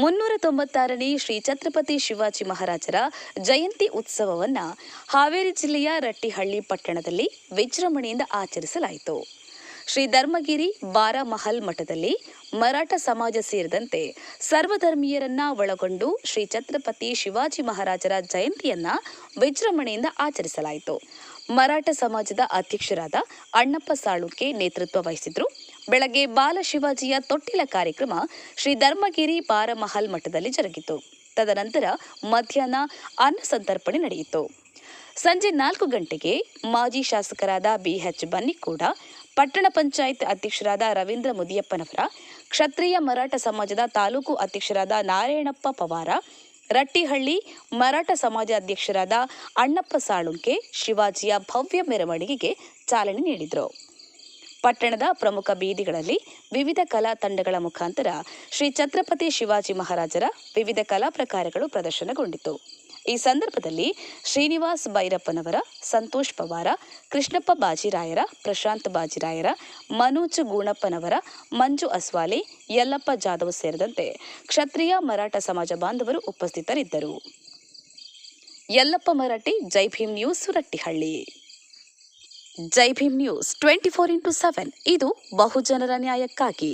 396ನೇ ಶ್ರೀ ಛತ್ರಪತಿ ಶಿವಾಜಿ ಮಹಾರಾಜರ ಜಯಂತಿ ಉತ್ಸವವನ್ನು ಹಾವೇರಿ ಜಿಲ್ಲೆಯ ರಟ್ಟಿಹಳ್ಳಿ ಪಟ್ಟಣದಲ್ಲಿ ವಿಜೃಂಭಣೆಯಿಂದ ಆಚರಿಸಲಾಯಿತು. ಶ್ರೀ ಧರ್ಮಗಿರಿ ಬಾರಾಮಹಲ್ ಮಠದಲ್ಲಿ ಮರಾಠ ಸಮಾಜ ಸೇರಿದಂತೆ ಸರ್ವಧರ್ಮೀಯರನ್ನ ಒಳಗೊಂಡು ಶ್ರೀ ಛತ್ರಪತಿ ಶಿವಾಜಿ ಮಹಾರಾಜರ ಜಯಂತಿಯನ್ನ ವಿಜೃಂಭಣೆಯಿಂದ ಆಚರಿಸಲಾಯಿತು. ಮರಾಠ ಸಮಾಜದ ಅಧ್ಯಕ್ಷರಾದ ಅಣ್ಣಪ್ಪ ಸಾಳುಂಕೆ ನೇತೃತ್ವ ವಹಿಸಿದ್ರು. ಬೆಳಗ್ಗೆ ಬಾಲ ಶಿವಾಜಿಯ ತೊಟ್ಟಿಲ ಕಾರ್ಯಕ್ರಮ ಶ್ರೀ ಧರ್ಮಗಿರಿ ಬಾರಾಮಹಲ್ ಮಠದಲ್ಲಿ ಜರುಗಿತು. ತದನಂತರ ಮಧ್ಯಾಹ್ನ ಅನ್ನ ಸಂತರ್ಪಣೆ ನಡೆಯಿತು. ಸಂಜೆ 4 ಗಂಟೆಗೆ ಮಾಜಿ ಶಾಸಕರಾದ BH ಬನ್ನಿಕೋಡ, ಪಟ್ಟಣ ಪಂಚಾಯತ್ ಅಧ್ಯಕ್ಷರಾದ ರವೀಂದ್ರ ಮುದಿಯಪ್ಪನವರ, ಕ್ಷತ್ರಿಯ ಮರಾಠ ಸಮಾಜದ ತಾಲೂಕು ಅಧ್ಯಕ್ಷರಾದ ನಾರಾಯಣಪ್ಪ ಪವಾರ, ರಟ್ಟಿಹಳ್ಳಿ ಮರಾಠ ಸಮಾಜ ಅಧ್ಯಕ್ಷರಾದ ಅಣ್ಣಪ್ಪ ಸಾಳುಂಕೆ ಶಿವಾಜಿಯ ಭವ್ಯ ಮೆರವಣಿಗೆಗೆ ಚಾಲನೆ ನೀಡಿದರು. ಪಟ್ಟಣದ ಪ್ರಮುಖ ಬೀದಿಗಳಲ್ಲಿ ವಿವಿಧ ಕಲಾ ತಂಡಗಳ ಮುಖಾಂತರ ಶ್ರೀ ಛತ್ರಪತಿ ಶಿವಾಜಿ ಮಹಾರಾಜರ ವಿವಿಧ ಕಲಾ ಪ್ರಕಾರಗಳು ಪ್ರದರ್ಶನಗೊಂಡಿತು. ಈ ಸಂದರ್ಭದಲ್ಲಿ ಶ್ರೀನಿವಾಸ್ ಭೈರಪ್ಪನವರ, ಸಂತೋಷ್ ಪವಾರ, ಕೃಷ್ಣಪ್ಪ ಬಾಜಿರಾಯರ, ಪ್ರಶಾಂತ್ ಬಾಜಿರಾಯರ, ಮನೋಜ್ ಗೂಣಪ್ಪನವರ, ಮಂಜು ಅಸ್ವಾಲೆ, ಯಲ್ಲಪ್ಪ ಜಾಧವ್ ಸೇರಿದಂತೆ ಕ್ಷತ್ರಿಯ ಮರಾಠ ಸಮಾಜ ಬಾಂಧವರು ಉಪಸ್ಥಿತರಿದ್ದರು. ಯಲ್ಲಪ್ಪ ಮರಾಠಿ, ಜೈ ಭೀಮ್ ನ್ಯೂಸ್, ರಟ್ಟಿಹಳ್ಳಿ. ಜೈ ಭೀಮ್ ನ್ಯೂಸ್ 24x7 ಇದು ಬಹುಜನರ ನ್ಯಾಯಕ್ಕಾಗಿ.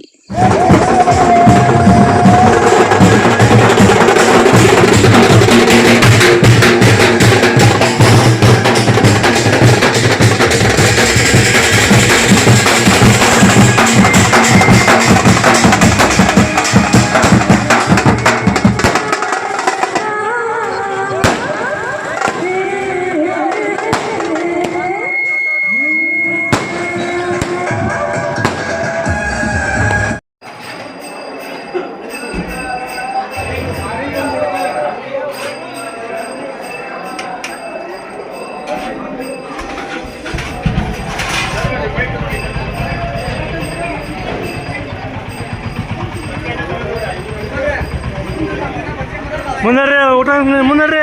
ಮುನ್ನಡ್ರಿ ಊಟ ಮುನ್ನಡ್ರಿ